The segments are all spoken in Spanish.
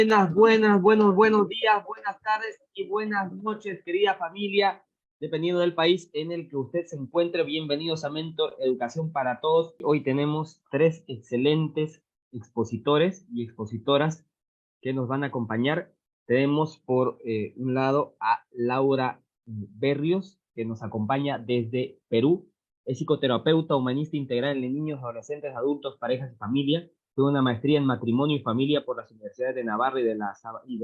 Buenos días, buenas tardes y buenas noches, querida familia, dependiendo del país en el que usted se encuentre. Bienvenidos a Mentor Educación para Todos. Hoy tenemos 3 excelentes expositores y expositoras que nos van a acompañar. Tenemos por un lado a Laura Berrios, que nos acompaña desde Perú. Es psicoterapeuta humanista integral en niños, adolescentes, adultos, parejas y familia. Tuvo una maestría en matrimonio y familia por las universidades de Navarra y de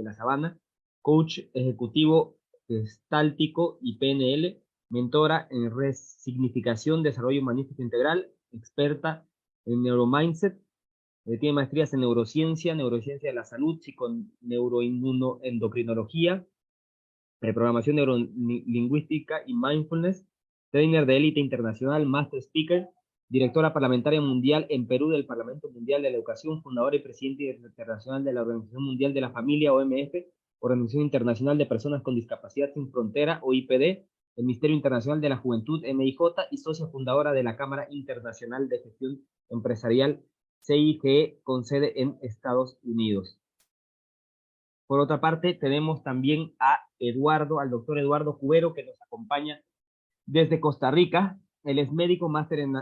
la Sabana. Coach ejecutivo gestáltico y PNL. Mentora en resignificación, desarrollo humanístico integral. Experta en neuromindset. Tiene maestrías en neurociencia, neurociencia de la salud, neuroinmunoendocrinología, programación neurolingüística y mindfulness, trainer de élite internacional, master speaker, directora parlamentaria mundial en Perú del Parlamento Mundial de la Educación, fundadora y presidente internacional de la Organización Mundial de la Familia, OMF, Organización Internacional de Personas con Discapacidad Sin Frontera, OIPD, el Ministerio Internacional de la Juventud, MIJ, y socia fundadora de la Cámara Internacional de Gestión Empresarial, CIGE, con sede en Estados Unidos. Por otra parte, tenemos también al doctor Eduardo Cubero, que nos acompaña desde Costa Rica. Él es médico, máster en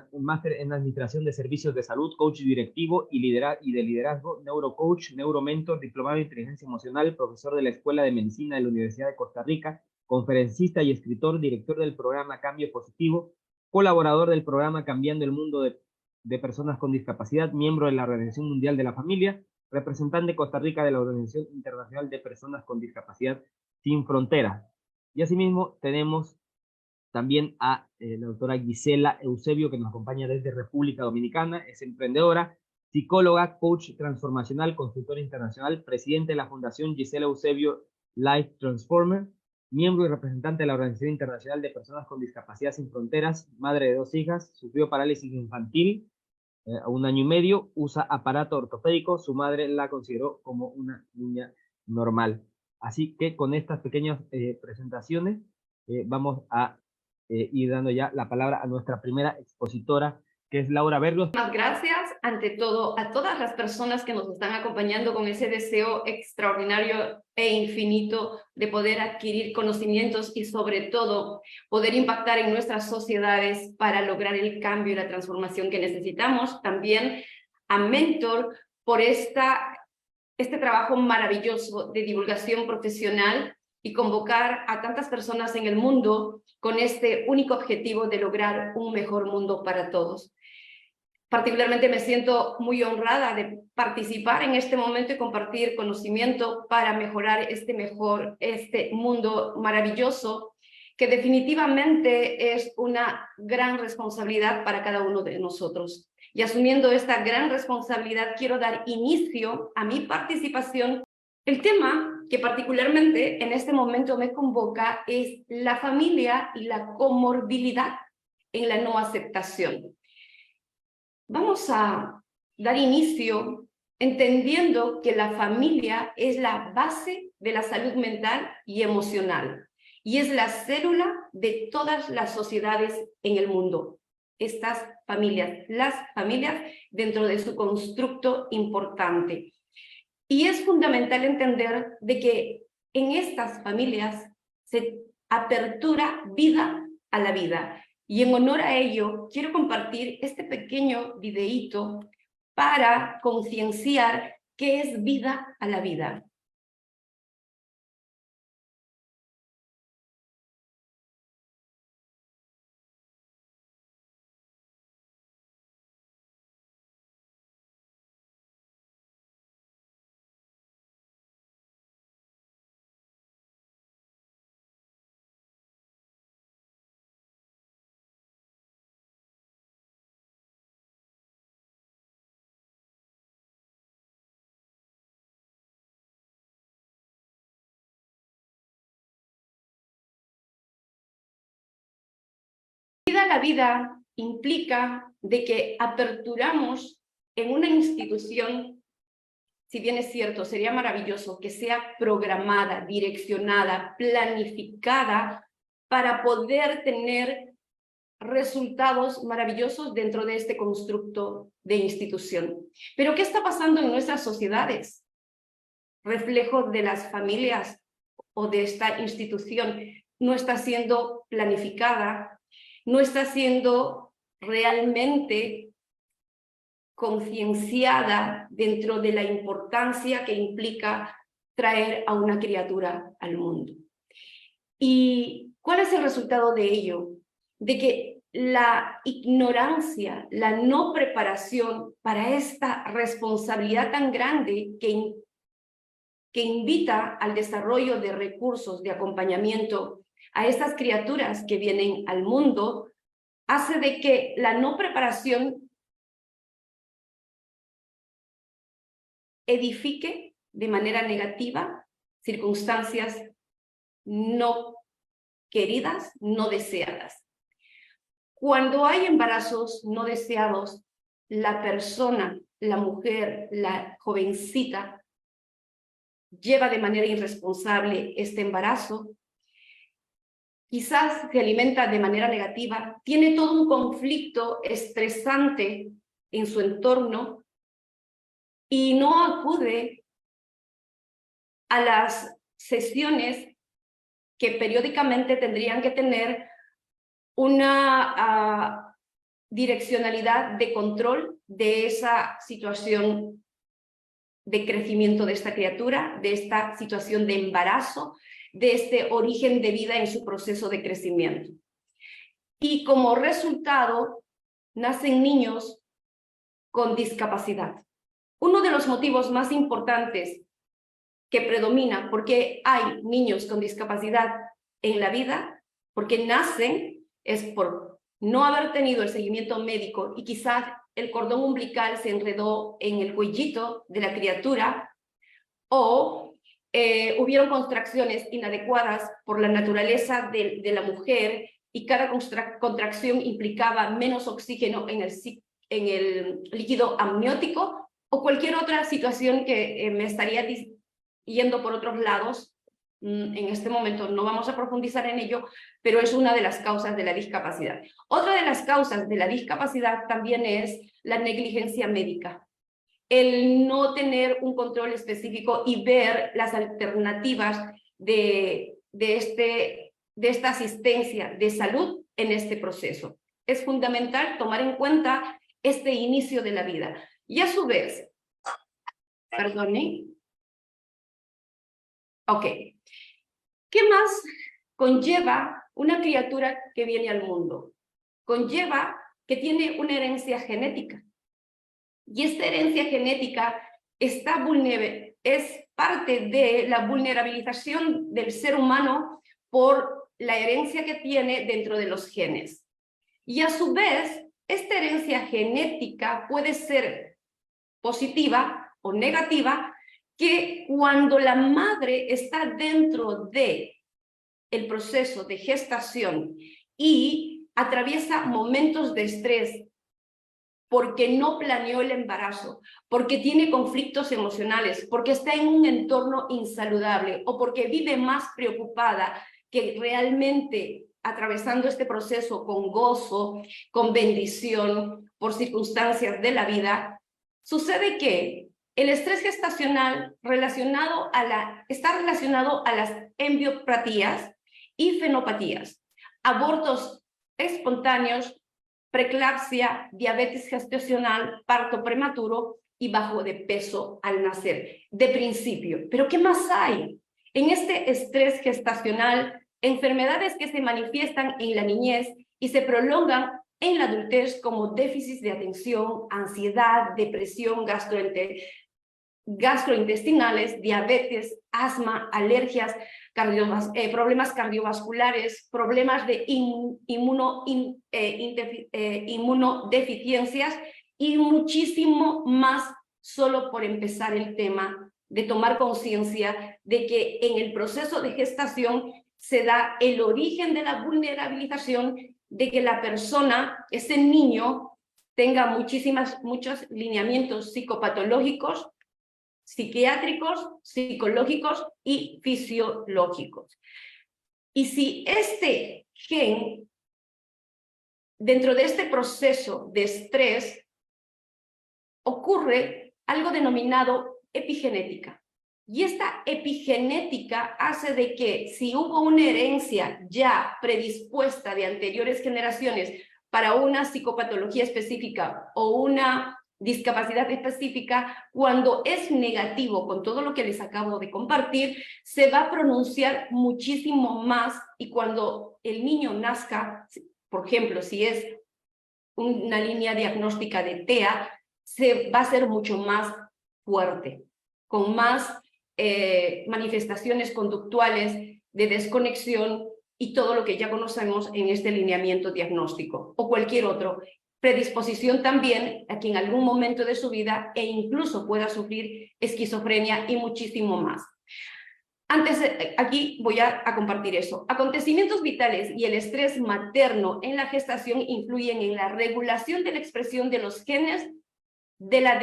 Administración de Servicios de Salud, coach directivo y de liderazgo, neurocoach, neuromentor, diplomado en Inteligencia Emocional, profesor de la Escuela de Medicina de la Universidad de Costa Rica, conferencista y escritor, director del programa Cambio Positivo, colaborador del programa Cambiando el Mundo de Personas con Discapacidad, miembro de la Organización Mundial de la Familia, representante de Costa Rica de la Organización Internacional de Personas con Discapacidad Sin Fronteras. Y asimismo tenemos también a la doctora Gisela Eusebio, que nos acompaña desde República Dominicana. Es emprendedora, psicóloga, coach transformacional, consultora internacional, presidente de la Fundación Gisela Eusebio Life Transformer, miembro y representante de la Organización Internacional de Personas con Discapacidad Sin Fronteras, madre de 2 hijas, sufrió parálisis infantil a 1 año y medio, usa aparato ortopédico, su madre la consideró como una niña normal. Así que con estas pequeñas presentaciones vamos a ir dando ya la palabra a nuestra primera expositora, que es Laura Berrios. Muchas gracias, ante todo, a todas las personas que nos están acompañando con ese deseo extraordinario e infinito de poder adquirir conocimientos y, sobre todo, poder impactar en nuestras sociedades para lograr el cambio y la transformación que necesitamos. También a Mentor por este trabajo maravilloso de divulgación profesional y convocar a tantas personas en el mundo con este único objetivo de lograr un mejor mundo para todos. Particularmente me siento muy honrada de participar en este momento y compartir conocimiento para mejorar este mundo maravilloso, que definitivamente es una gran responsabilidad para cada uno de nosotros. Y asumiendo esta gran responsabilidad, quiero dar inicio a mi participación. El tema que particularmente en este momento me convoca es la familia y la comorbilidad en la no aceptación. Vamos a dar inicio entendiendo que la familia es la base de la salud mental y emocional y es la célula de todas las sociedades en el mundo. Estas familias, las familias dentro de su constructo importante. Y es fundamental entender de que en estas familias se apertura vida a la vida. Y en honor a ello, quiero compartir este pequeño videíto para concienciar qué es vida a la vida. Vida a la vida implica de que aperturamos en una institución, si bien es cierto, sería maravilloso que sea programada, direccionada, planificada para poder tener resultados maravillosos dentro de este constructo de institución. Pero ¿qué está pasando en nuestras sociedades? reflejo de las familias o de esta institución, no está siendo planificada, no está siendo realmente concienciada dentro de la importancia que implica traer a una criatura al mundo. ¿Y cuál es el resultado de ello? De que la ignorancia, la no preparación para esta responsabilidad tan grande que invita al desarrollo de recursos de acompañamiento a estas criaturas que vienen al mundo, hace de que la no preparación edifique de manera negativa circunstancias no queridas, no deseadas. Cuando hay embarazos no deseados, la persona, la mujer, la jovencita, lleva de manera irresponsable este embarazo, quizás se alimenta de manera negativa, tiene todo un conflicto estresante en su entorno y no acude a las sesiones que periódicamente tendrían que tener una direccionalidad de control de esa situación de crecimiento de esta criatura, de esta situación de embarazo, de este origen de vida en su proceso de crecimiento. Y como resultado, nacen niños con discapacidad. Uno de los motivos más importantes que predomina porque hay niños con discapacidad en la vida, porque nacen, es por no haber tenido el seguimiento médico y quizás el cordón umbilical se enredó en el cuellito de la criatura o hubieron contracciones inadecuadas por la naturaleza de la mujer y cada contracción implicaba menos oxígeno en el líquido amniótico o cualquier otra situación que me estaría yendo por otros lados. En este momento no vamos a profundizar en ello, pero es una de las causas de la discapacidad. Otra de las causas de la discapacidad también es la negligencia médica. El no tener un control específico y ver las alternativas de esta asistencia de salud en este proceso. Es fundamental tomar en cuenta este inicio de la vida. Y a su vez, perdone. Ok. ¿Qué más conlleva una criatura que viene al mundo? Conlleva que tiene una herencia genética. Y esta herencia genética es parte de la vulnerabilización del ser humano por la herencia que tiene dentro de los genes. Y a su vez, esta herencia genética puede ser positiva o negativa, que cuando la madre está dentro del proceso de gestación y atraviesa momentos de estrés porque no planeó el embarazo, porque tiene conflictos emocionales, porque está en un entorno insaludable o porque vive más preocupada que realmente atravesando este proceso con gozo, con bendición, por circunstancias de la vida, sucede que el estrés gestacional está relacionado a las embriopatías y fenopatías, abortos espontáneos, preeclampsia, diabetes gestacional, parto prematuro y bajo de peso al nacer, de principio. ¿Pero qué más hay? En este estrés gestacional, enfermedades que se manifiestan en la niñez y se prolongan en la adultez como déficit de atención, ansiedad, depresión, gastrointestinales, diabetes, asma, alergias, problemas cardiovasculares, problemas de inmunodeficiencias y muchísimo más, solo por empezar el tema de tomar conciencia de que en el proceso de gestación se da el origen de la vulnerabilización de que la persona, ese niño, tenga muchos lineamientos psicopatológicos, psiquiátricos, psicológicos y fisiológicos. Y si este gen, dentro de este proceso de estrés, ocurre algo denominado epigenética. Y esta epigenética hace de que si hubo una herencia ya predispuesta de anteriores generaciones para una psicopatología específica o una discapacidad específica, cuando es negativo con todo lo que les acabo de compartir, se va a pronunciar muchísimo más, y cuando el niño nazca, por ejemplo, si es una línea diagnóstica de TEA, se va a ser mucho más fuerte, con más manifestaciones conductuales de desconexión y todo lo que ya conocemos en este lineamiento diagnóstico, o cualquier otro. Predisposición también a que en algún momento de su vida e incluso pueda sufrir esquizofrenia y muchísimo más. Aquí voy a compartir eso. Acontecimientos vitales y el estrés materno en la gestación influyen en la regulación de la expresión de los genes de la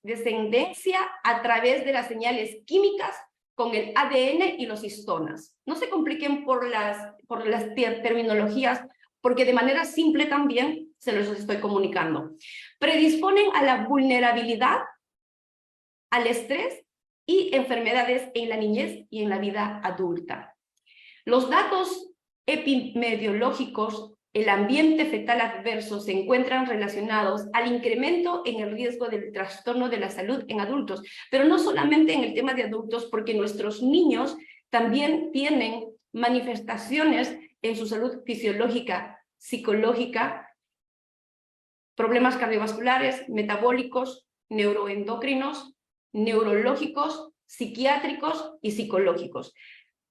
descendencia a través de las señales químicas con el ADN y los histonas. No se compliquen por las terminologías, porque de manera simple también se los estoy comunicando. Predisponen a la vulnerabilidad, al estrés y enfermedades en la niñez y en la vida adulta. Los datos epidemiológicos, el ambiente fetal adverso, se encuentran relacionados al incremento en el riesgo del trastorno de la salud en adultos, pero no solamente en el tema de adultos, porque nuestros niños también tienen manifestaciones en su salud fisiológica, psicológica, problemas cardiovasculares, metabólicos, neuroendocrinos, neurológicos, psiquiátricos y psicológicos.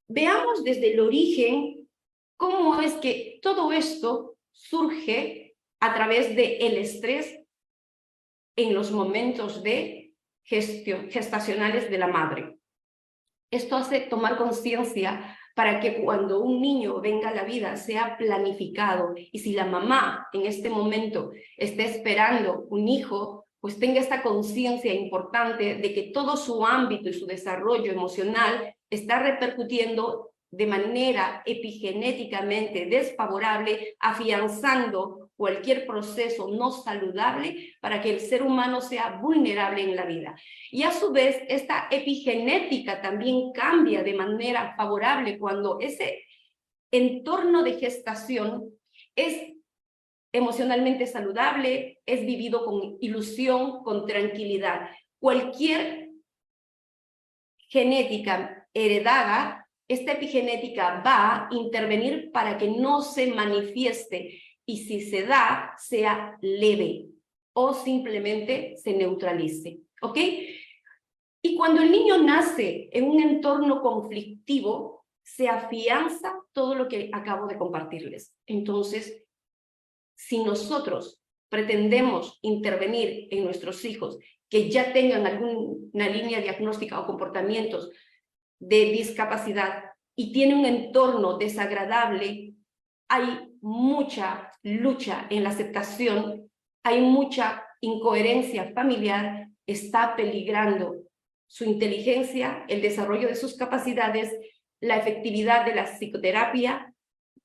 Veamos desde el origen cómo es que todo esto surge a través del estrés en los momentos de gestacionales de la madre. Esto hace tomar conciencia para que cuando un niño venga a la vida sea planificado, y si la mamá en este momento está esperando un hijo, pues tenga esta conciencia importante de que todo su ámbito y su desarrollo emocional está repercutiendo de manera epigenéticamente desfavorable, afianzando cualquier proceso no saludable para que el ser humano sea vulnerable en la vida. Y a su vez, esta epigenética también cambia de manera favorable cuando ese entorno de gestación es emocionalmente saludable, es vivido con ilusión, con tranquilidad. Cualquier genética heredada, esta epigenética va a intervenir para que no se manifieste, y si se da, sea leve o simplemente se neutralice, ¿ok? Y cuando el niño nace en un entorno conflictivo, se afianza todo lo que acabo de compartirles. Entonces, si nosotros pretendemos intervenir en nuestros hijos que ya tengan alguna línea diagnóstica o comportamientos de discapacidad y tienen un entorno desagradable, hay mucha lucha en la aceptación, hay mucha incoherencia familiar, está peligrando su inteligencia, el desarrollo de sus capacidades, la efectividad de la psicoterapia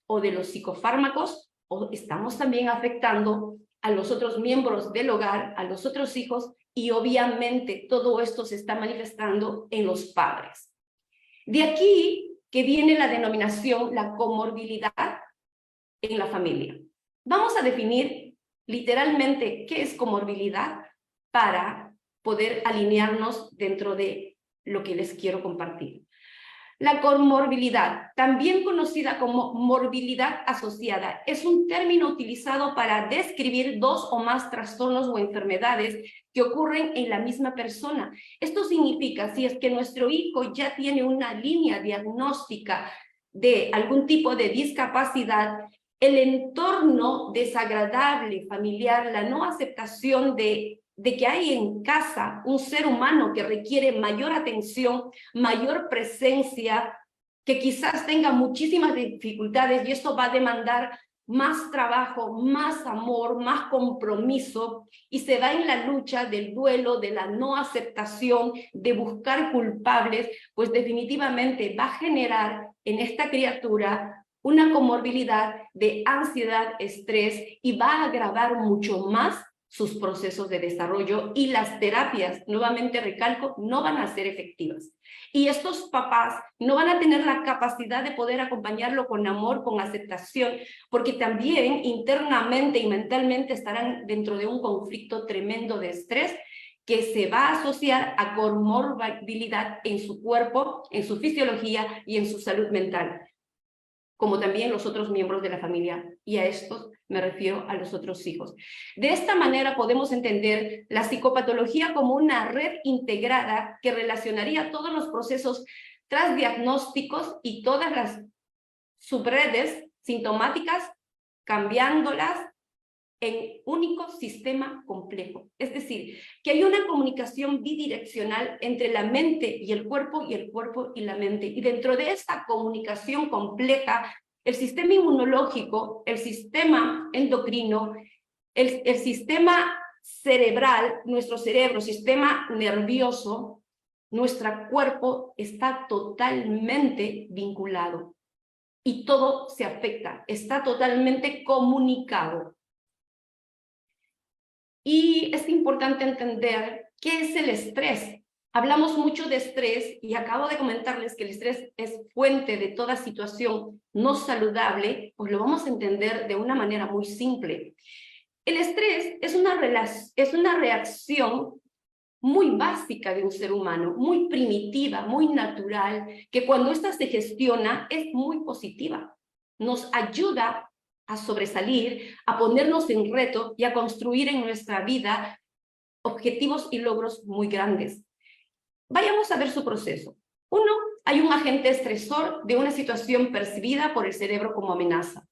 o de los psicofármacos, o estamos también afectando a los otros miembros del hogar, a los otros hijos, y obviamente todo esto se está manifestando en los padres. De aquí que viene la denominación, la comorbilidad en la familia. Vamos a definir literalmente qué es comorbilidad para poder alinearnos dentro de lo que les quiero compartir. La comorbilidad, también conocida como morbilidad asociada, es un término utilizado para describir dos o más trastornos o enfermedades que ocurren en la misma persona. Esto significa, si es que nuestro hijo ya tiene una línea diagnóstica de algún tipo de discapacidad, el entorno desagradable familiar, la no aceptación de que hay en casa un ser humano que requiere mayor atención, mayor presencia, que quizás tenga muchísimas dificultades, y esto va a demandar más trabajo, más amor, más compromiso, y se va en la lucha del duelo, de la no aceptación, de buscar culpables, pues definitivamente va a generar en esta criatura una comorbilidad de ansiedad, estrés, y va a agravar mucho más sus procesos de desarrollo y las terapias, nuevamente recalco, no van a ser efectivas. Y estos papás no van a tener la capacidad de poder acompañarlo con amor, con aceptación, porque también internamente y mentalmente estarán dentro de un conflicto tremendo de estrés que se va a asociar a comorbilidad en su cuerpo, en su fisiología y en su salud mental, como también los otros miembros de la familia, y a estos me refiero a los otros hijos. De esta manera podemos entender la psicopatología como una red integrada que relacionaría todos los procesos transdiagnósticos y todas las subredes sintomáticas, cambiándolas en único sistema complejo. Es decir, que hay una comunicación bidireccional entre la mente y el cuerpo y la mente. Y dentro de esta comunicación compleja, el sistema inmunológico, el sistema endocrino, el sistema cerebral, nuestro cerebro, sistema nervioso, nuestro cuerpo está totalmente vinculado. Y todo se afecta, está totalmente comunicado. Y es importante entender qué es el estrés. Hablamos mucho de estrés y acabo de comentarles que el estrés es fuente de toda situación no saludable, pues lo vamos a entender de una manera muy simple. El estrés es una reacción muy básica de un ser humano, muy primitiva, muy natural, que cuando ésta se gestiona es muy positiva. Nos ayuda a sobresalir, a ponernos en reto y a construir en nuestra vida objetivos y logros muy grandes. Vayamos a ver su proceso. Uno, hay un agente estresor de una situación percibida por el cerebro como amenaza.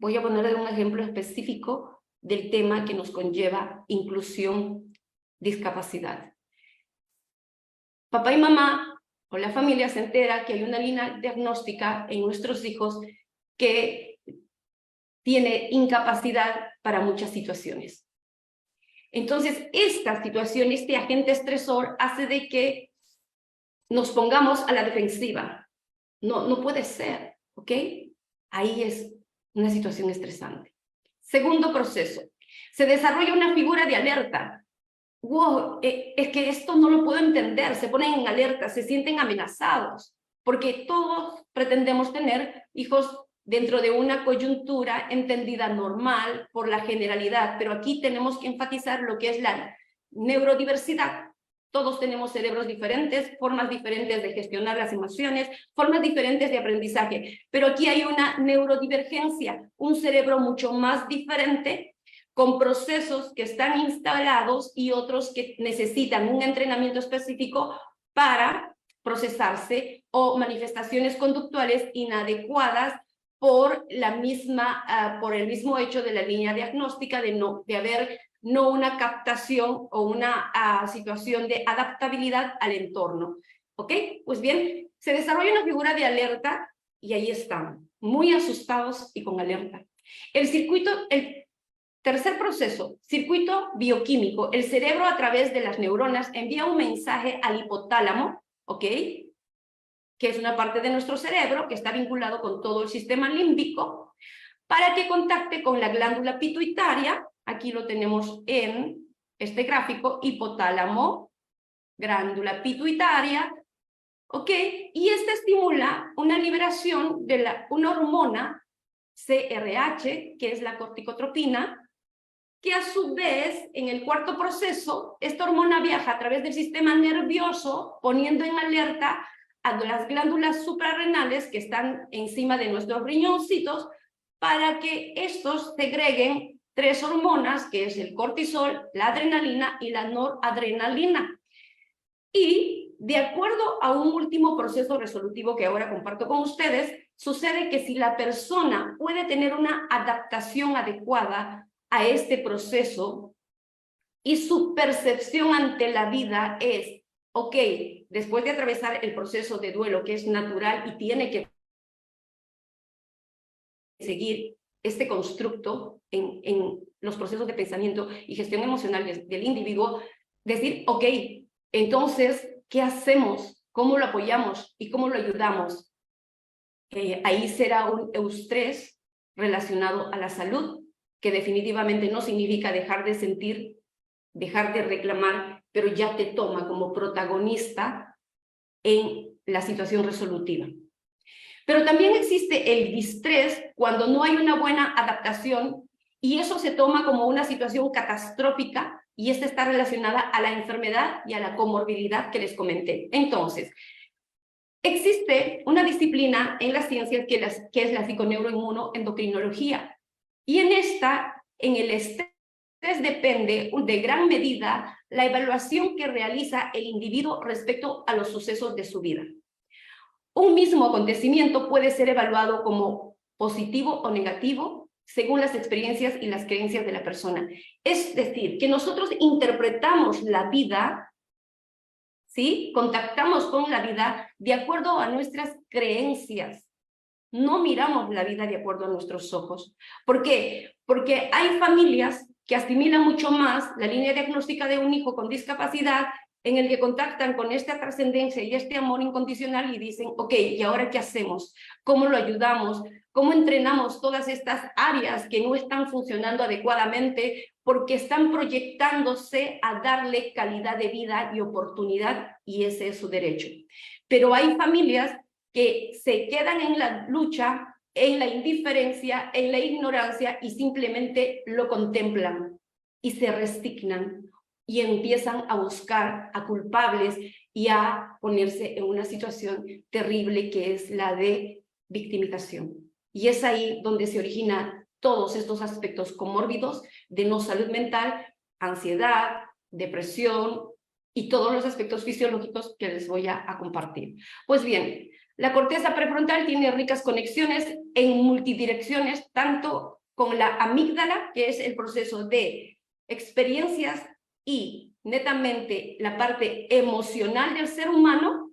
Voy a ponerle un ejemplo específico del tema que nos conlleva inclusión, discapacidad. Papá y mamá o la familia se entera que hay una línea diagnóstica en nuestros hijos que tiene incapacidad para muchas situaciones. Entonces, esta situación, este agente estresor hace de que nos pongamos a la defensiva. No puede ser, ¿ok? Ahí es una situación estresante. Segundo proceso, se desarrolla una figura de alerta. Wow, es que esto no lo puedo entender, se ponen en alerta, se sienten amenazados, porque todos pretendemos tener hijos dentro de una coyuntura entendida normal por la generalidad, pero aquí tenemos que enfatizar lo que es la neurodiversidad. Todos tenemos cerebros diferentes, formas diferentes de gestionar las emociones, formas diferentes de aprendizaje, pero aquí hay una neurodivergencia, un cerebro mucho más diferente, con procesos que están instalados y otros que necesitan un entrenamiento específico para procesarse, o manifestaciones conductuales inadecuadas por el mismo hecho de la línea diagnóstica de haber no una captación o una situación de adaptabilidad al entorno. ¿Ok? Pues bien, se desarrolla una figura de alerta y ahí están, muy asustados y con alerta. El tercer proceso, circuito bioquímico. El cerebro, a través de las neuronas, envía un mensaje al hipotálamo, ¿ok?, que es una parte de nuestro cerebro que está vinculado con todo el sistema límbico, para que contacte con la glándula pituitaria. Aquí lo tenemos en este gráfico: hipotálamo, glándula pituitaria, ¿ok? Y esta estimula una liberación de una hormona, CRH, que es la corticotropina, que a su vez, en el cuarto proceso, esta hormona viaja a través del sistema nervioso, poniendo en alerta a las glándulas suprarrenales que están encima de nuestros riñoncitos, para que estos segreguen tres hormonas, que es el cortisol, la adrenalina y la noradrenalina. Y de acuerdo a un último proceso resolutivo que ahora comparto con ustedes, sucede que si la persona puede tener una adaptación adecuada a este proceso y su percepción ante la vida es: ok, después de atravesar el proceso de duelo, que es natural y tiene que seguir este constructo en los procesos de pensamiento y gestión emocional del individuo, decir: ok, entonces, ¿qué hacemos? ¿Cómo lo apoyamos? ¿Y cómo lo ayudamos? Ahí será un eustrés relacionado a la salud que definitivamente no significa dejar de sentir, dejar de reclamar, pero ya te toma como protagonista en la situación resolutiva. Pero también existe el distrés cuando no hay una buena adaptación y eso se toma como una situación catastrófica y esta está relacionada a la enfermedad y a la comorbilidad que les comenté. Entonces, existe una disciplina en las ciencias que es la psiconeuroinmunoendocrinología y en el estrés depende de gran medida la evaluación que realiza el individuo respecto a los sucesos de su vida. Un mismo acontecimiento puede ser evaluado como positivo o negativo según las experiencias y las creencias de la persona. Es decir, que nosotros interpretamos la vida, ¿sí? Contactamos con la vida de acuerdo a nuestras creencias. No miramos la vida de acuerdo a nuestros ojos. ¿Por qué? Porque hay familias que asimilan mucho más la línea diagnóstica de un hijo con discapacidad en el que contactan con esta trascendencia y este amor incondicional y dicen, ok, ¿y ahora qué hacemos? ¿Cómo lo ayudamos? ¿Cómo entrenamos todas estas áreas que no están funcionando adecuadamente porque están proyectándose a darle calidad de vida y oportunidad y ese es su derecho? Pero hay familias que se quedan en la lucha, en la indiferencia, en la ignorancia y simplemente lo contemplan y se resignan y empiezan a buscar a culpables y a ponerse en una situación terrible que es la de victimización. Y es ahí donde se originan todos estos aspectos comórbidos de no salud mental, ansiedad, depresión y todos los aspectos fisiológicos que les voy a compartir. Pues bien, la corteza prefrontal tiene ricas conexiones en multidirecciones, tanto con la amígdala, que es el proceso de experiencias y netamente la parte emocional del ser humano,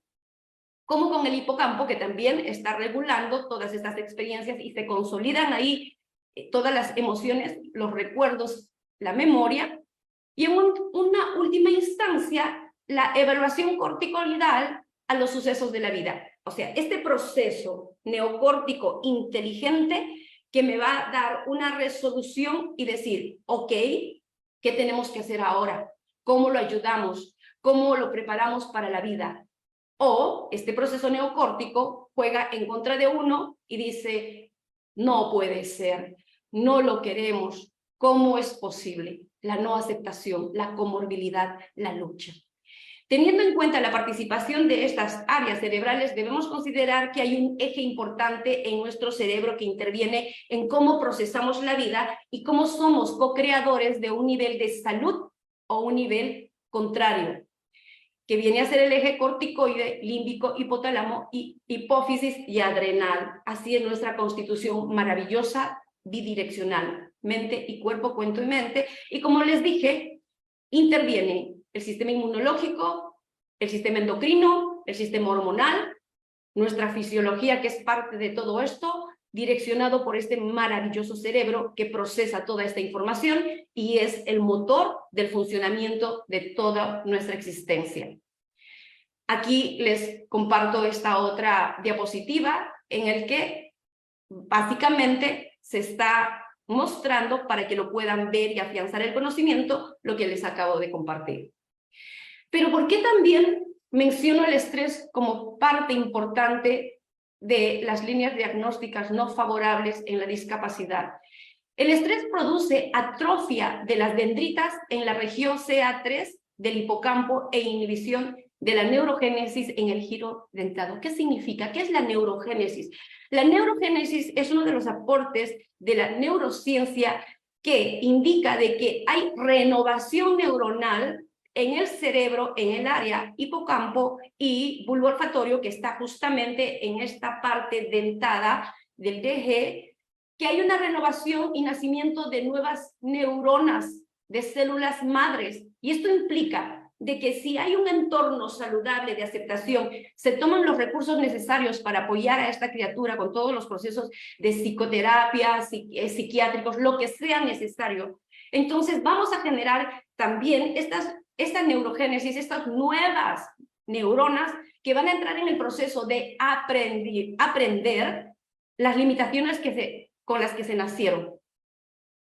como con el hipocampo, que también está regulando todas estas experiencias y se consolidan ahí todas las emociones, los recuerdos, la memoria, y en una última instancia, la evaluación corticoidal a los sucesos de la vida. O sea, este proceso neocórtico inteligente que me va a dar una resolución y decir, ok, ¿qué tenemos que hacer ahora? ¿Cómo lo ayudamos? ¿Cómo lo preparamos para la vida? O este proceso neocórtico juega en contra de uno y dice, no puede ser, no lo queremos, ¿cómo es posible? La no aceptación, la comorbilidad, la lucha. Teniendo en cuenta la participación de estas áreas cerebrales, debemos considerar que hay un eje importante en nuestro cerebro que interviene en cómo procesamos la vida y cómo somos co-creadores de un nivel de salud o un nivel contrario, que viene a ser el eje corticoide, límbico, hipotálamo, hipófisis y adrenal. Así es nuestra constitución maravillosa, bidireccional, mente y cuerpo, cuento y mente. Y como les dije, interviene el sistema inmunológico, el sistema endocrino, el sistema hormonal, nuestra fisiología, que es parte de todo esto, direccionado por este maravilloso cerebro que procesa toda esta información y es el motor del funcionamiento de toda nuestra existencia. Aquí les comparto esta otra diapositiva en el que básicamente se está mostrando para que lo puedan ver y afianzar el conocimiento lo que les acabo de compartir. Pero ¿por qué también menciono el estrés como parte importante de las líneas diagnósticas no favorables en la discapacidad? El estrés produce atrofia de las dendritas en la región CA3 del hipocampo e inhibición de la neurogénesis en el giro dentado. ¿Qué significa? ¿Qué es la neurogénesis? La neurogénesis es uno de los aportes de la neurociencia que indica de que hay renovación neuronal en el cerebro, en el área hipocampo y bulbo olfatorio, que está justamente en esta parte dentada del TG, que hay una renovación y nacimiento de nuevas neuronas, de células madres. Y esto implica de que si hay un entorno saludable de aceptación, se toman los recursos necesarios para apoyar a esta criatura con todos los procesos de psicoterapia, psiquiátricos, lo que sea necesario. Entonces vamos a generar también esta neurogénesis, estas nuevas neuronas que van a entrar en el proceso de aprender las limitaciones con las que se nacieron.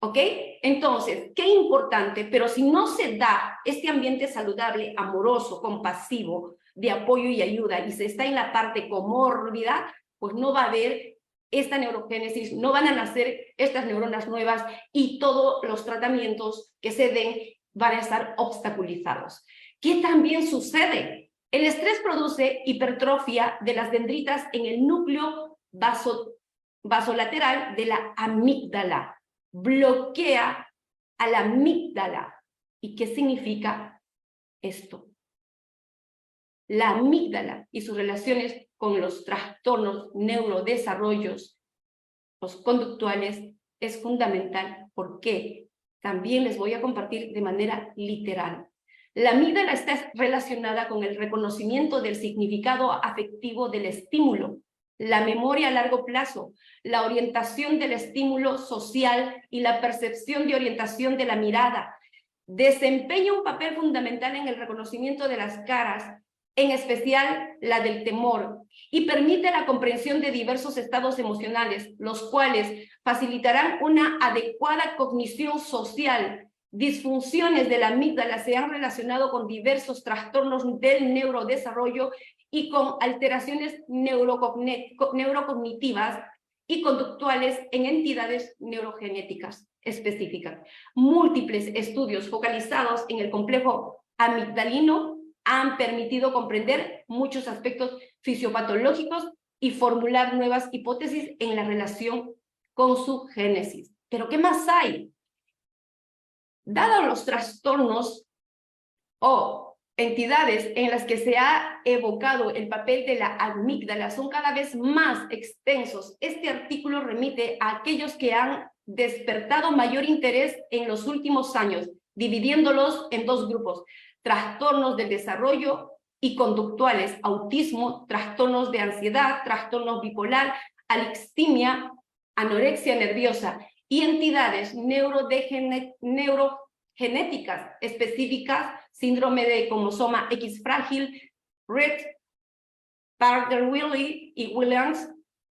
¿Ok? Entonces, qué importante, pero si no se da este ambiente saludable, amoroso, compasivo, de apoyo y ayuda, y se está en la parte comórbida, pues no va a haber esta neurogénesis, no van a nacer estas neuronas nuevas y todos los tratamientos que se den van a estar obstaculizados. ¿Qué también sucede? El estrés produce hipertrofia de las dendritas en el núcleo vasolateral de la amígdala. Bloquea a la amígdala. ¿Y qué significa esto? La amígdala y sus relaciones con los trastornos neurodesarrollos, los conductuales, es fundamental. ¿Por qué? También les voy a compartir de manera literal. La amígdala está relacionada con el reconocimiento del significado afectivo del estímulo, la memoria a largo plazo, la orientación del estímulo social y la percepción de orientación de la mirada. Desempeña un papel fundamental en el reconocimiento de las caras, en especial la del temor, y permite la comprensión de diversos estados emocionales, los cuales facilitarán una adecuada cognición social. Disfunciones de la amígdala se han relacionado con diversos trastornos del neurodesarrollo y con alteraciones neurocognitivas y conductuales en entidades neurogenéticas específicas. Múltiples estudios focalizados en el complejo amigdalino han permitido comprender muchos aspectos fisiopatológicos y formular nuevas hipótesis en la relación con su génesis. ¿Pero qué más hay? Dados los trastornos o entidades en las que se ha evocado el papel de la amígdala son cada vez más extensos, este artículo remite a aquellos que han despertado mayor interés en los últimos años, dividiéndolos en dos grupos: trastornos del desarrollo y conductuales, autismo, trastornos de ansiedad, trastornos bipolar, alextimia, anorexia nerviosa, y entidades neurogenéticas específicas, síndrome de cromosoma X frágil, Rett, Prader-Willi y Williams,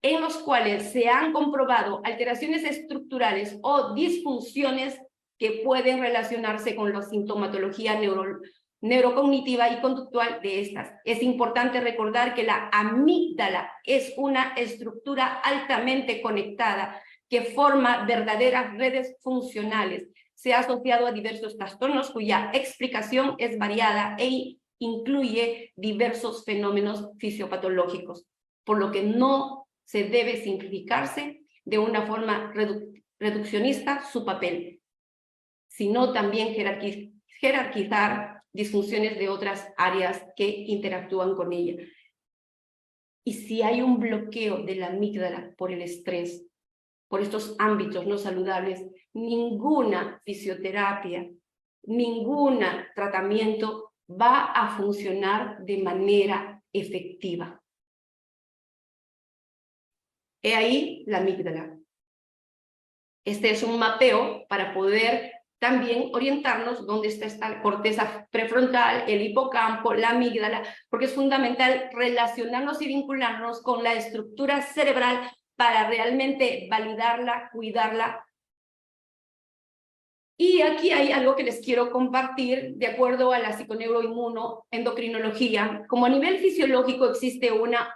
en los cuales se han comprobado alteraciones estructurales o disfunciones que pueden relacionarse con la sintomatología neurocognitiva y conductual de estas. Es importante recordar que la amígdala es una estructura altamente conectada que forma verdaderas redes funcionales. Se ha asociado a diversos trastornos cuya explicación es variada e incluye diversos fenómenos fisiopatológicos, por lo que no se debe simplificarse de una forma reduccionista su papel, sino también jerarquizar disfunciones de otras áreas que interactúan con ella. Y si hay un bloqueo de la amígdala por el estrés, por estos ámbitos no saludables, ninguna fisioterapia, ningún tratamiento va a funcionar de manera efectiva. He ahí la amígdala. Este es un mapeo para poder también orientarnos dónde está esta corteza prefrontal, el hipocampo, la amígdala, porque es fundamental relacionarnos y vincularnos con la estructura cerebral para realmente validarla, cuidarla. Y aquí hay algo que les quiero compartir de acuerdo a la psiconeuroinmunoendocrinología. Como a nivel fisiológico existe una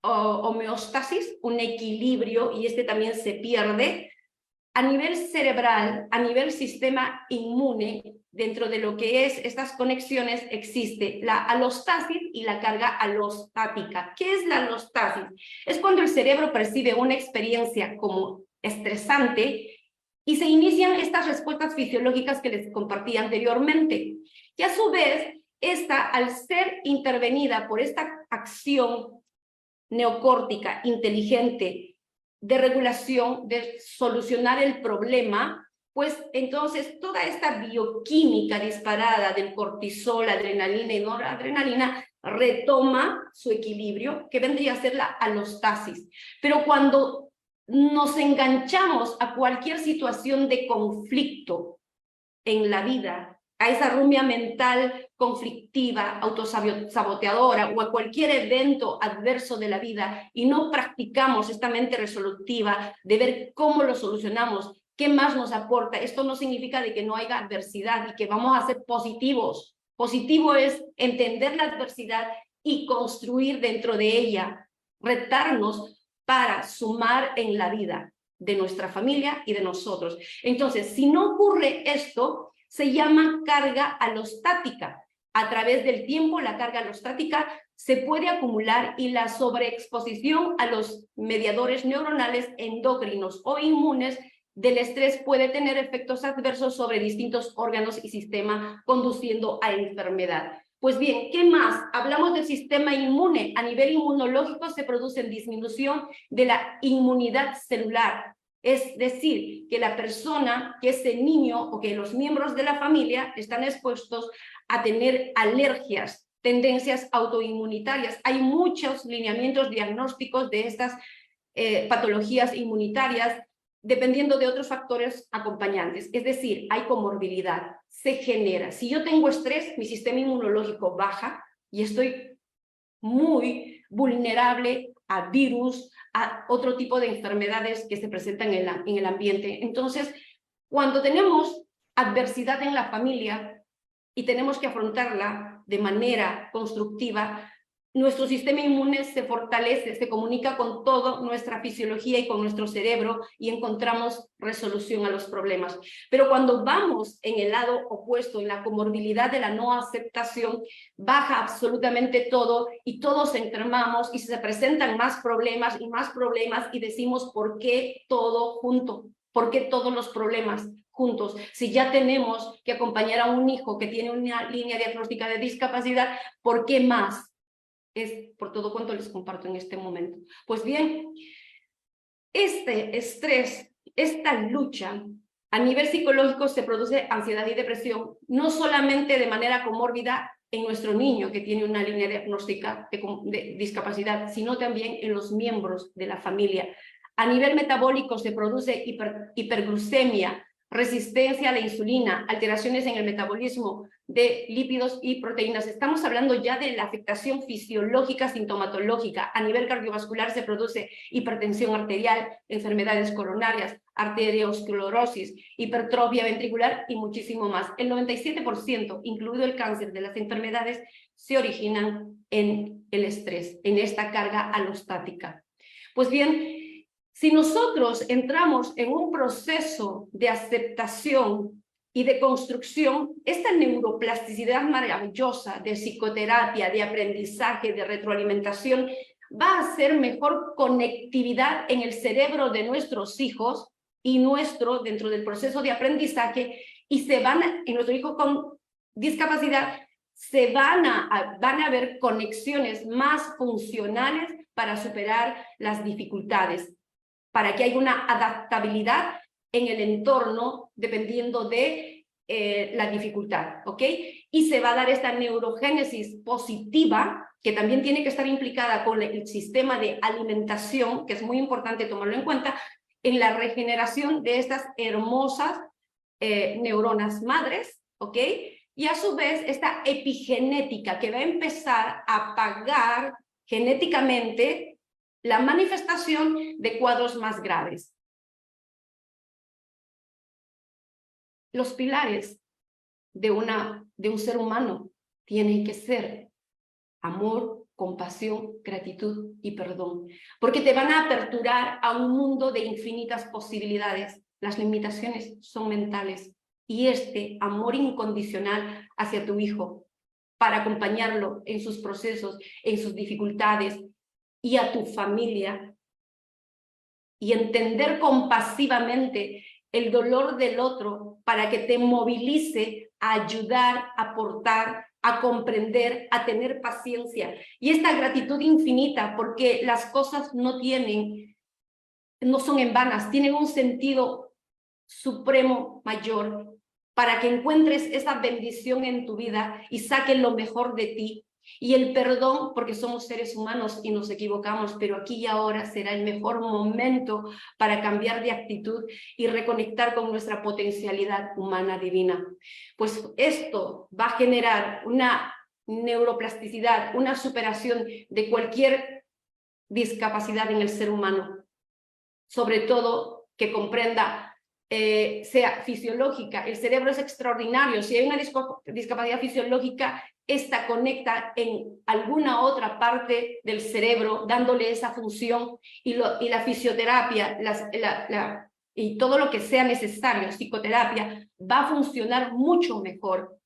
homeostasis, un equilibrio, y este también se pierde. A nivel cerebral, a nivel sistema inmune, dentro de lo que es estas conexiones existe la alostasis y la carga alostática. ¿Qué es la alostasis? Es cuando el cerebro percibe una experiencia como estresante y se inician estas respuestas fisiológicas que les compartí anteriormente. Y a su vez, esta, al ser intervenida por esta acción neocórtica inteligente de regulación, de solucionar el problema, pues entonces toda esta bioquímica disparada del cortisol, adrenalina y noradrenalina retoma su equilibrio, que vendría a ser la alostasis. Pero cuando nos enganchamos a cualquier situación de conflicto en la vida, a esa rumia mental conflictiva, autosaboteadora o a cualquier evento adverso de la vida y no practicamos esta mente resolutiva de ver cómo lo solucionamos ¿Qué más nos aporta? Esto no significa de que no haya adversidad y que vamos a ser positivos. Positivo es entender la adversidad y construir dentro de ella, retarnos para sumar en la vida de nuestra familia y de nosotros. Entonces, si no ocurre esto, se llama carga alostática. A través del tiempo, la carga alostática se puede acumular y la sobreexposición a los mediadores neuronales endocrinos o inmunes del estrés puede tener efectos adversos sobre distintos órganos y sistemas, conduciendo a enfermedad. Pues bien, ¿qué más? Hablamos del sistema inmune. A nivel inmunológico se produce disminución de la inmunidad celular. Es decir, que la persona, que ese niño o que los miembros de la familia están expuestos a tener alergias, tendencias autoinmunitarias. Hay muchos lineamientos diagnósticos de estas patologías inmunitarias, dependiendo de otros factores acompañantes. Es decir, hay comorbilidad, se genera. Si yo tengo estrés, mi sistema inmunológico baja y estoy muy vulnerable a virus, a otro tipo de enfermedades que se presentan en el ambiente. Entonces, cuando tenemos adversidad en la familia y tenemos que afrontarla de manera constructiva, nuestro sistema inmune se fortalece, se comunica con toda nuestra fisiología y con nuestro cerebro y encontramos resolución a los problemas. Pero cuando vamos en el lado opuesto, en la comorbilidad de la no aceptación, baja absolutamente todo y todos enfermamos y se presentan más problemas y decimos, ¿por qué todo junto? ¿Por qué todos los problemas juntos? Si ya tenemos que acompañar a un hijo que tiene una línea diagnóstica de discapacidad, ¿por qué más? Es por todo cuanto les comparto en este momento. Pues bien, este estrés, esta lucha, a nivel psicológico se produce ansiedad y depresión, no solamente de manera comórbida en nuestro niño que tiene una línea diagnóstica de discapacidad, sino también en los miembros de la familia. A nivel metabólico se produce hiperglucemia, resistencia a la insulina, alteraciones en el metabolismo de lípidos y proteínas. Estamos hablando ya de la afectación fisiológica sintomatológica. A nivel cardiovascular se produce hipertensión arterial, enfermedades coronarias, arteriosclerosis, hipertrofia ventricular y muchísimo más. El 97%, incluido el cáncer de las enfermedades, se originan en el estrés, en esta carga alostática. Pues bien, si nosotros entramos en un proceso de aceptación y de construcción, esta neuroplasticidad maravillosa de psicoterapia, de aprendizaje, de retroalimentación, va a hacer mejor conectividad en el cerebro de nuestros hijos y dentro del proceso de aprendizaje, y en nuestro hijo con discapacidad, van a haber conexiones más funcionales para superar las dificultades, para que haya una adaptabilidad en el entorno dependiendo de la dificultad, ¿ok? Y se va a dar esta neurogénesis positiva, que también tiene que estar implicada con el sistema de alimentación, que es muy importante tomarlo en cuenta, en la regeneración de estas hermosas neuronas madres, ¿ok? Y a su vez esta epigenética que va a empezar a pagar genéticamente la manifestación de cuadros más graves. Los pilares de un ser humano tienen que ser amor, compasión, gratitud y perdón, porque te van a aperturar a un mundo de infinitas posibilidades. Las limitaciones son mentales y este amor incondicional hacia tu hijo para acompañarlo en sus procesos, en sus dificultades, y a tu familia, y entender compasivamente el dolor del otro para que te movilice a ayudar, a aportar, a comprender, a tener paciencia. Y esta gratitud infinita, porque las cosas no son en vanas, tienen un sentido supremo mayor, para que encuentres esa bendición en tu vida y saques lo mejor de ti. Y el perdón, porque somos seres humanos y nos equivocamos, pero aquí y ahora será el mejor momento para cambiar de actitud y reconectar con nuestra potencialidad humana divina. Pues esto va a generar una neuroplasticidad, una superación de cualquier discapacidad en el ser humano, sobre todo que comprenda sea fisiológica. El cerebro es extraordinario. Si hay una discapacidad fisiológica, esta conecta en alguna otra parte del cerebro, dándole esa función, y la fisioterapia, y todo lo que sea necesario, psicoterapia, va a funcionar mucho mejor.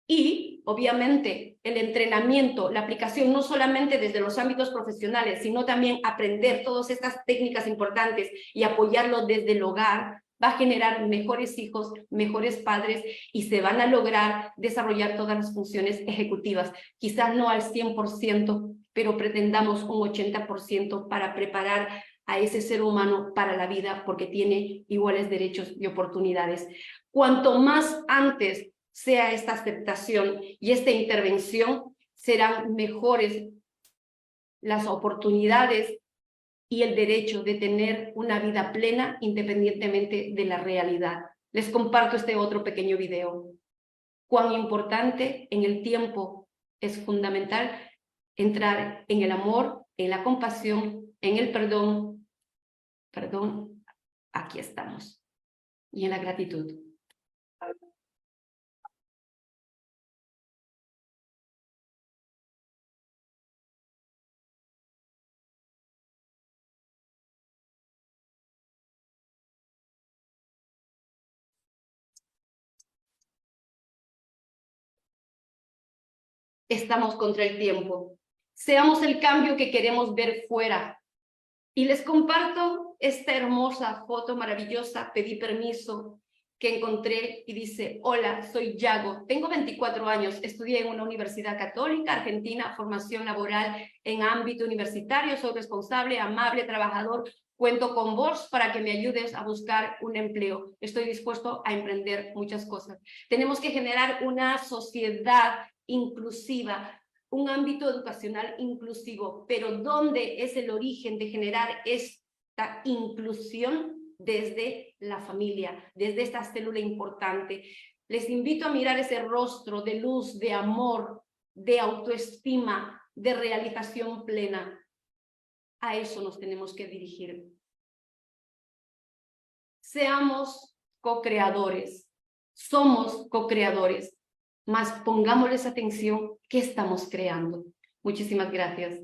Y, obviamente, el entrenamiento, la aplicación, no solamente desde los ámbitos profesionales, sino también aprender todas estas técnicas importantes y apoyarlo desde el hogar, va a generar mejores hijos, mejores padres, y se van a lograr desarrollar todas las funciones ejecutivas. Quizás no al 100%, pero pretendamos un 80% para preparar a ese ser humano para la vida, porque tiene iguales derechos y oportunidades. Cuanto más antes sea esta aceptación y esta intervención, serán mejores las oportunidades y el derecho de tener una vida plena independientemente de la realidad. Les comparto este otro pequeño video. Cuán importante en el tiempo es fundamental entrar en el amor, en la compasión, en el perdón, aquí estamos, y en la gratitud. Estamos contra el tiempo. Seamos el cambio que queremos ver fuera. Y les comparto esta hermosa foto maravillosa. Pedí permiso, que encontré, y dice: hola, soy Yago, tengo 24 años, estudié en una universidad católica argentina, formación laboral en ámbito universitario, soy responsable, amable, trabajador, cuento con vos para que me ayudes a buscar un empleo. Estoy dispuesto a emprender muchas cosas. Tenemos que generar una sociedad inclusiva, un ámbito educacional inclusivo, pero ¿dónde es el origen de generar esta inclusión? Desde la familia, desde esta célula importante. Les invito a mirar ese rostro de luz, de amor, de autoestima, de realización plena. A eso nos tenemos que dirigir. Seamos co-creadores, somos co-creadores, mas pongámosles atención qué estamos creando. Muchísimas gracias.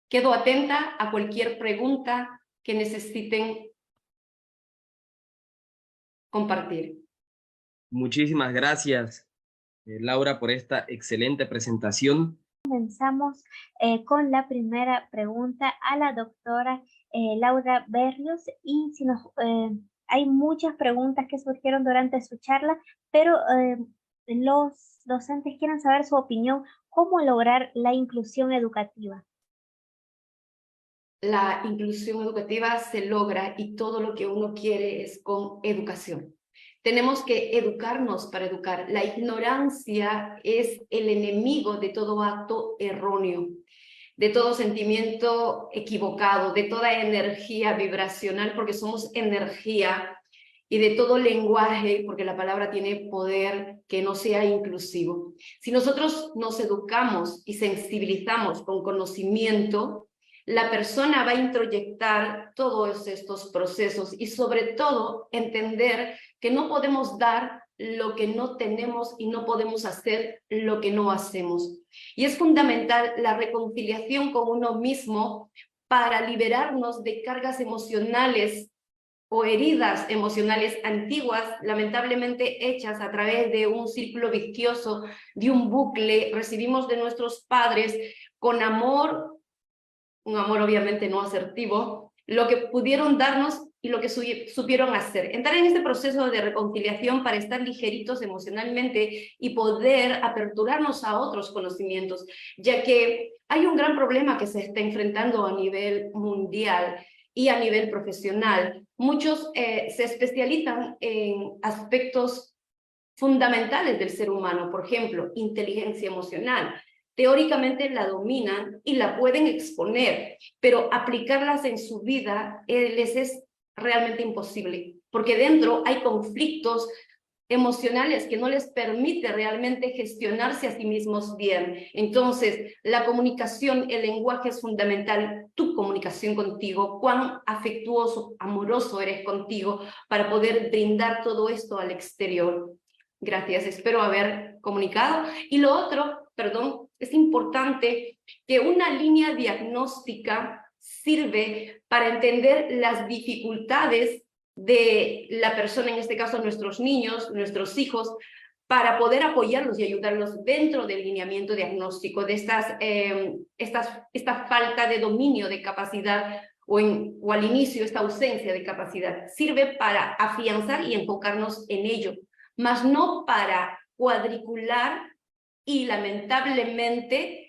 Quedo atenta a cualquier pregunta que necesiten compartir. Muchísimas gracias, Laura, por esta excelente presentación. Comenzamos con la primera pregunta a la doctora Laura Berrios, y si hay muchas preguntas que surgieron durante su charla, pero los docentes quieren saber su opinión: ¿cómo lograr la inclusión educativa? La inclusión educativa se logra, y todo lo que uno quiere es con educación. Tenemos que educarnos para educar. La ignorancia es el enemigo de todo acto erróneo, de todo sentimiento equivocado, de toda energía vibracional, porque somos energía, y de todo lenguaje, porque la palabra tiene poder, que no sea inclusivo. Si nosotros nos educamos y sensibilizamos con conocimiento, la persona va a introyectar todos estos procesos, y sobre todo entender que no podemos dar lo que no tenemos y no podemos hacer lo que no hacemos. Y es fundamental la reconciliación con uno mismo para liberarnos de cargas emocionales o heridas emocionales antiguas, lamentablemente hechas a través de un círculo vicioso, de un bucle. Recibimos de nuestros padres con amor, un amor obviamente no asertivo, lo que pudieron darnos y lo que supieron hacer. Entrar en este proceso de reconciliación para estar ligeritos emocionalmente y poder aperturarnos a otros conocimientos, ya que hay un gran problema que se está enfrentando a nivel mundial y a nivel profesional. Muchos se especializan en aspectos fundamentales del ser humano, por ejemplo, inteligencia emocional. Teóricamente la dominan y la pueden exponer, pero aplicarlas en su vida les es realmente imposible, porque dentro hay conflictos emocionales que no les permite realmente gestionarse a sí mismos bien. Entonces, la comunicación, el lenguaje es fundamental, tu comunicación contigo, cuán afectuoso, amoroso eres contigo para poder brindar todo esto al exterior. Gracias, espero haber comunicado. Y lo otro, perdón, es importante que una línea diagnóstica sirve para entender las dificultades de la persona, en este caso nuestros niños, nuestros hijos, para poder apoyarlos y ayudarlos dentro del lineamiento diagnóstico de esta falta de dominio de capacidad o al inicio esta ausencia de capacidad. Sirve para afianzar y enfocarnos en ello, mas no para cuadricular y lamentablemente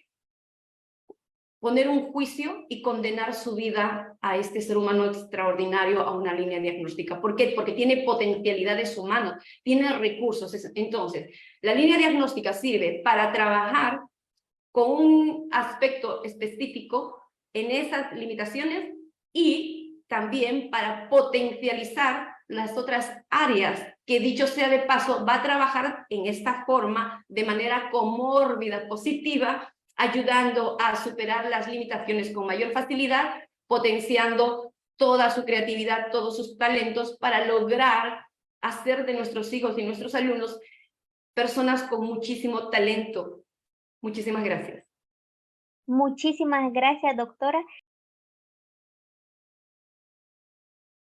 poner un juicio y condenar su vida a este ser humano extraordinario a una línea diagnóstica. ¿Por qué? Porque tiene potencialidades humanas, tiene recursos. Entonces, la línea diagnóstica sirve para trabajar con un aspecto específico en esas limitaciones y también para potencializar las otras áreas que, dicho sea de paso, va a trabajar en esta forma de manera comórbida, positiva, ayudando a superar las limitaciones con mayor facilidad, potenciando toda su creatividad, todos sus talentos para lograr hacer de nuestros hijos y nuestros alumnos personas con muchísimo talento. Muchísimas gracias. Muchísimas gracias, doctora.